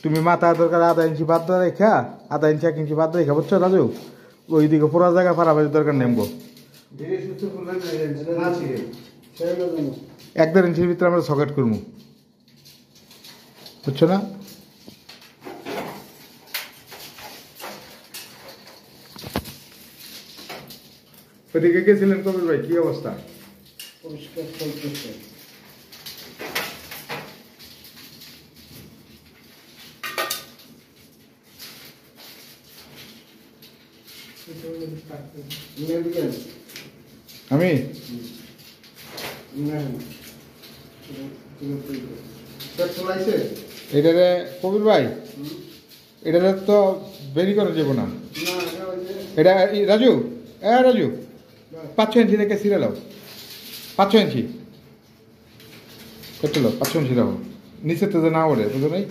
তুমি মাথা দরকার আধা ইঞ্চি বাদ রেখা, আধা ইঞ্চি 1 ইঞ্চি বাদ রেখা, বুঝছো রাজু? ওইদিকে পুরো জায়গা ফারাবাজির দরকার নেমবো। 1-1.5 ইঞ্চির ভিতরে আমরা সকেট করবো, বুঝছো না? ওইদিকে গেছিলেন কবির ভাই, কি অবস্থা? পরিষ্কার চলতেছে। আমি এটারে কবির ভাই, এটারে তো বেরি করা যাবো না। এটা রাজু, রাজু 5-6 ইঞ্চি থেকে ছিঁড়ে লাও, 5-6 ইঞ্চি কেটে লো, 5-6 ইঞ্চি রাখো, নিচে তো না ওঠে, বুঝো নাই?